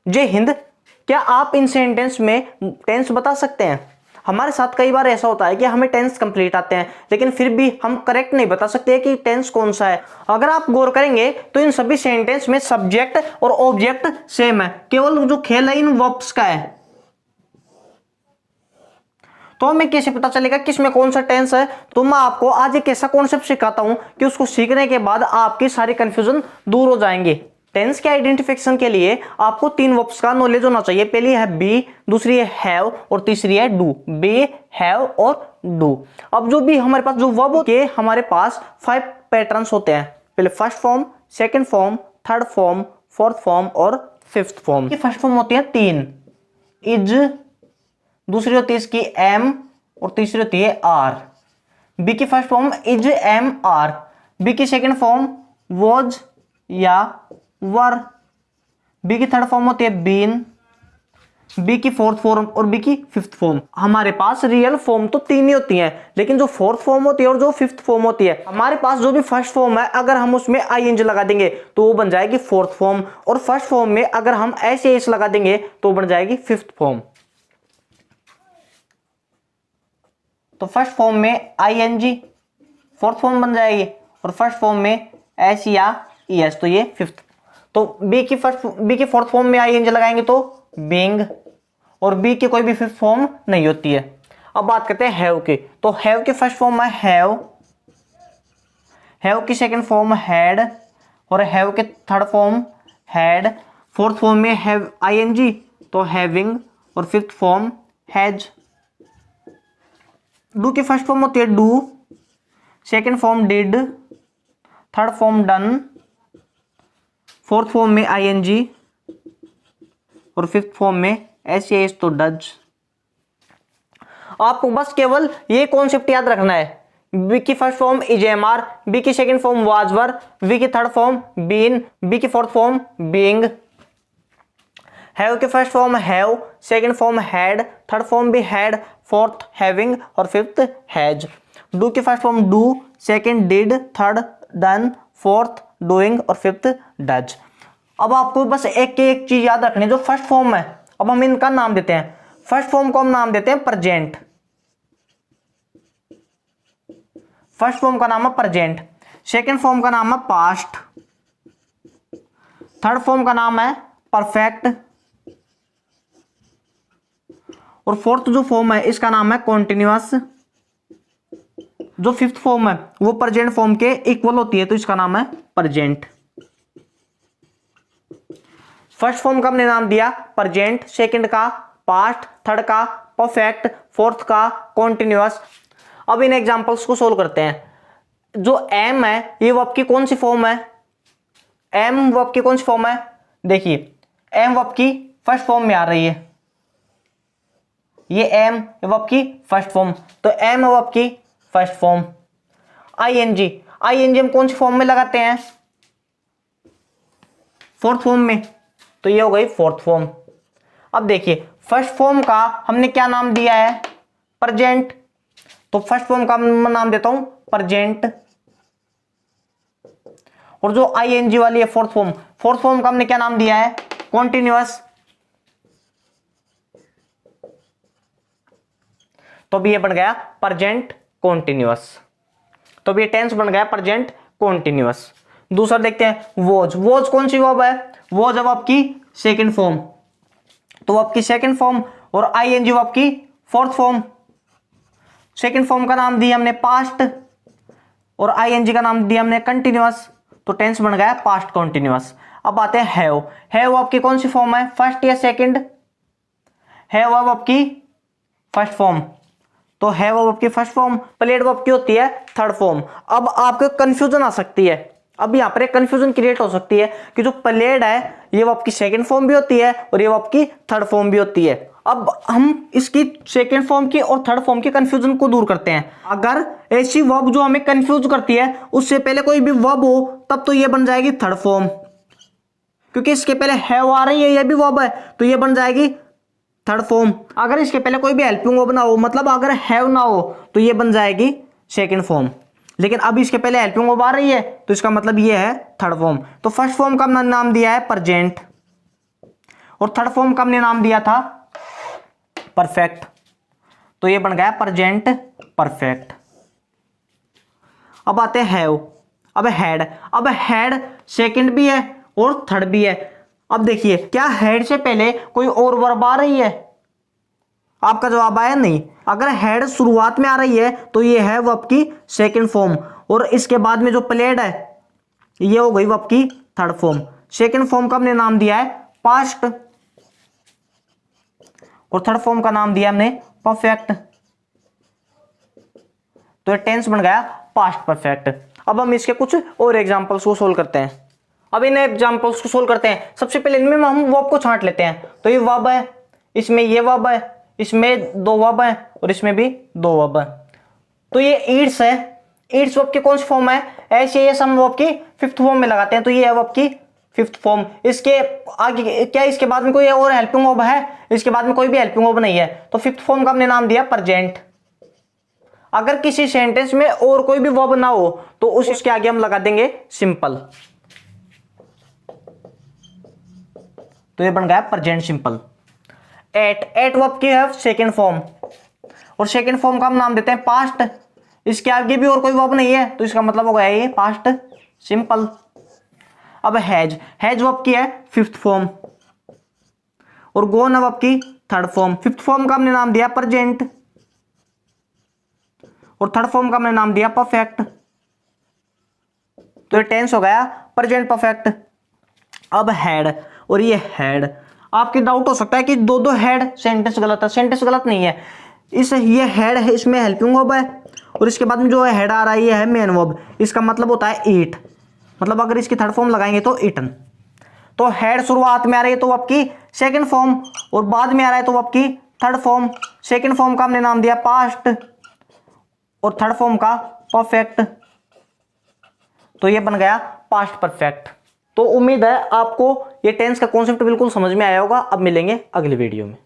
जय हिंद। क्या आप इन सेंटेंस में टेंस बता सकते हैं? हमारे साथ कई बार ऐसा होता है कि हमें टेंस कंप्लीट आते हैं लेकिन फिर भी हम करेक्ट नहीं बता सकते कि टेंस कौन सा है। अगर आप गौर करेंगे तो इन सभी सेंटेंस में सब्जेक्ट और ऑब्जेक्ट सेम है, केवल जो खेल है इन वर्ब्स का है। तो हमें कैसे पता चलेगा किसमें कौन सा टेंस है? तो मैं आपको आज एक ऐसा कॉन्सेप्ट सिखाता हूं कि उसको सीखने के बाद आपकी सारी कंफ्यूजन दूर हो जाएंगे। टेंस के आइडेंटिफिकेशन के लिए आपको 3 वर्ब्स का नॉलेज होना चाहिए। पहली है बी, दूसरी है हैव और तीसरी है डू। बी, हैव और डू। अब जो भी हमारे पास जो वर्ब के हमारे पास 5 पैटर्न्स होते हैं। पहले first form, second form, third form, fourth form और फिफ्थ फॉर्म। की फर्स्ट फॉर्म होती है 3, इज, दूसरी होती है इसकी एम और तीसरी होती है आर। बी की first form is, am, are. Be की सेकंड फॉर्म वॉज या वर। बी की थर्ड फॉर्म होती है बीन। बी की फोर्थ फॉर्म और बी की फिफ्थ फॉर्म। हमारे पास रियल फॉर्म तो 3 ही होती हैं, लेकिन जो फोर्थ फॉर्म होती है और जो फिफ्थ फॉर्म होती है, हमारे पास जो भी फर्स्ट फॉर्म है अगर हम उसमें आईएनजी लगा देंगे तो वो बन जाएगी फोर्थ फॉर्म, और फर्स्ट फॉर्म में अगर हम ऐसे एस लगा देंगे तो बन जाएगी फिफ्थ फॉर्म। तो फर्स्ट फॉर्म में आईएनजी फोर्थ फॉर्म बन जाएगी और फर्स्ट फॉर्म में एस या ईएस, तो ये फिफ्थ। तो बी की फोर्थ फॉर्म में आईएनजी लगाएंगे तो बीइंग, और बी की कोई भी फिफ्थ फॉर्म नहीं होती है। अब बात करते हैं हैव की। तो हैव की फर्स्ट फॉर्म है हैव, हैव की सेकंड फॉर्म हैड और हैव के third form had. Fourth form में हैव आईएनजी तो हैविंग और फिफ्थ फॉर्म हैज। डू की फर्स्ट फॉर्म होती है do, second form did, third form done, fourth form में आईएनजी और फिफ्थ फॉर्म में एस एस तो डज। आपको बस केवल ये कॉन्सेप्ट याद रखना है। बी की first form is am are, be की second form was were, be की थर्ड फॉर्म बीन, बी की फोर्थ फॉर्म बीइंग। हैव के first form have, second form had, third form भी हैड, फोर्थ हैविंग और fifth has. Do की first form do, second did, third done, fourth doing और fifth does. अब आपको बस एक चीज याद रखनी है, जो फर्स्ट फॉर्म है अब हम इनका नाम देते हैं। फर्स्ट फॉर्म को हम नाम देते हैं प्रेजेंट, फर्स्ट फॉर्म का नाम है प्रेजेंट, सेकंड फॉर्म का नाम है पास्ट, थर्ड फॉर्म का नाम है परफेक्ट और फोर्थ जो फॉर्म है इसका नाम है कॉन्टिन्यूअस। जो फिफ्थ फॉर्म है वो प्रेजेंट फॉर्म के इक्वल होती है तो इसका नाम है प्रेजेंट। फर्स्ट फॉर्म का हमने नाम दिया प्रेजेंट, सेकंड का पास्ट, थर्ड का परफेक्ट, फोर्थ का कॉन्टिन्यूअस। अब इन एग्जांपल्स को सोल्व करते हैं। जो एम है ये वर्ब की कौन सी फॉर्म है? एम वर्ब की कौन सी फॉर्म है? देखिए एम वर्ब की फर्स्ट फॉर्म में आ रही है, ये एम वर्ब की फर्स्ट फॉर्म, तो एम वर्ब की फर्स्ट फॉर्म। आईएनजी, आईएनजी हम कौन सी फॉर्म में लगाते हैं? फोर्थ फॉर्म में, तो ये हो गई फोर्थ फॉर्म। अब देखिए फर्स्ट फॉर्म का हमने क्या नाम दिया है? प्रेजेंट, तो फर्स्ट फॉर्म का मैं नाम देता हूं प्रेजेंट। और जो आईएनजी वाली है फोर्थ फॉर्म का हमने क्या नाम दिया है? कॉन्टिन्यूअस। तो भी ये बन गया प्रेजेंट कॉन्टिन्यूअस, तो भी ये टेंस बन गया प्रेजेंट कॉन्टिन्यूअस। दूसरा देखते हैं वॉज। वॉज कौन सी वर्ब है? वॉज अब आपकी सेकंड फॉर्म, तो आपकी सेकंड फॉर्म और आईएनजी आपकी फोर्थ फॉर्म। सेकंड फॉर्म का नाम दिया हमने पास्ट और आईएनजी का नाम दिया हमने कंटिन्यूअस, तो टेंस बन गया पास्ट कॉन्टिन्यूअस। अब आते हैं हैव। हैव आपकी कौन सी फॉर्म है? फर्स्ट या सेकंड? हैव अब आपकी फर्स्ट फॉर्म, तो हैव वर्ब की फर्स्ट फॉर्म। प्लेड वर्ब की होती है थर्ड फॉर्म। अब आपको कंफ्यूजन आ सकती है, अब यहां पर एक कंफ्यूजन क्रिएट हो सकती है कि जो प्लेड है ये वर्ब की सेकंड फॉर्म भी होती है और ये वर्ब की थर्ड फॉर्म भी होती है। अब हम इसकी सेकंड फॉर्म की और थर्ड फॉर्म की कंफ्यूजन को दूर करते हैं। अगर ऐसी वर्ब जो हमें कंफ्यूज करती है उससे पहले कोई भी वर्ब हो तब तो ये बन जाएगी थर्ड फॉर्म, क्योंकि इसके पहले हैव आ रही है, ये भी वर्ब है तो ये बन जाएगी थर्ड फॉर्म। अगर इसके पहले कोई भी हेल्पिंग वर्ब ना हो, मतलब अगर हैव ना हो तो ये बन जाएगी सेकंड फॉर्म, लेकिन अब इसके पहले हेल्पिंग वर्ब आ रही है तो इसका मतलब ये है थर्ड फॉर्म। तो फर्स्ट फॉर्म का हमने नाम दिया है प्रेजेंट और थर्ड फॉर्म का हमने नाम दिया था परफेक्ट, तो ये बन गया प्रेजेंट परफेक्ट। अब आते हैं हैव। अब हैड सेकंड भी है और थर्ड भी है। अब देखिए क्या हैड से पहले कोई और वर्ब आ रही है? आपका जवाब आया नहीं। अगर हैड शुरुआत में आ रही है तो ये है वर्ब की सेकंड फॉर्म, और इसके बाद में जो प्लेड है ये हो गई वर्ब की थर्ड फॉर्म। सेकंड फॉर्म का हमने नाम दिया है पास्ट और थर्ड फॉर्म का नाम दिया हमने परफेक्ट, तो ये टेंस बन गया पास्ट परफेक्ट। अब हम इसके कुछ और एग्जांपल्स को सोल्व करते हैं। अब इन एग्जांपल्स को सोल्व करते हैं। सबसे पहले इनमें हम वर्ब को छांट लेते हैं। तो ये वर्ब है, इसमें ये वर्ब है, इसमें दो वर्ब है और इसमें भी दो वर्ब है। तो ये ईट्स है, ईट्स वर्ब की कौन सी फॉर्म है? ऐसे ये सम वर्ब की फिफ्थ फॉर्म में लगाते हैं, तो ये है वर्ब की फिफ्थ फॉर्म। इसके आगे क्या, इसके बाद में कोई और हेल्पिंग वर्ब है? इसके बाद में कोई भी हेल्पिंग वर्ब नहीं है, तो फिफ्थ फॉर्म का हमने नाम दिया प्रेजेंट। अगर किसी सेंटेंस में और कोई भी वर्ब ना हो तो उसके आगे हम लगा देंगे सिंपल, तो ये बन गया प्रेजेंट सिंपल। एट वर्ब की है सेकंड फॉर्म, और सेकंड फॉर्म का हम नाम देते हैं पास्ट। इसके आगे भी और कोई वर्ब नहीं है तो इसका मतलब हो गया ये पास्ट सिंपल। अब हैज वर्ब की है फिफ्थ फॉर्म और गोन वर्ब की थर्ड फॉर्म। फिफ्थ फॉर्म का हमने नाम दिया प्रेजेंट और थर्ड फॉर्म का हमने नाम दिया परफेक्ट, तो ये टेंस हो गया प्रेजेंट परफेक्ट। अब हैड और ये हैड, आपके डाउट हो सकता है कि दो हैड सेंटेंस गलत है। सेंटेंस गलत नहीं है, ये हैड है, इसमें हेल्पिंग वर्ब है और इसके बाद में जो हैड आ रहा है ये है मेन वर्ब। इसका मतलब होता है ईट, मतलब अगर इसकी थर्ड फॉर्म लगाएंगे तो ईटन। तो हैड शुरुआत में आ रही है तो वर्ब की सेकंड फॉर्म और बाद में आ रहा है तो वर्ब की थर्ड फॉर्म। सेकंड फॉर्म का हमने नाम दिया पास्ट और थर्ड फॉर्म का परफेक्ट, तो ये बन गया पास्ट परफेक्ट। तो उम्मीद है आपको ये टेंस का कॉन्सेप्ट बिल्कुल समझ में आया होगा। अब मिलेंगे अगली वीडियो में।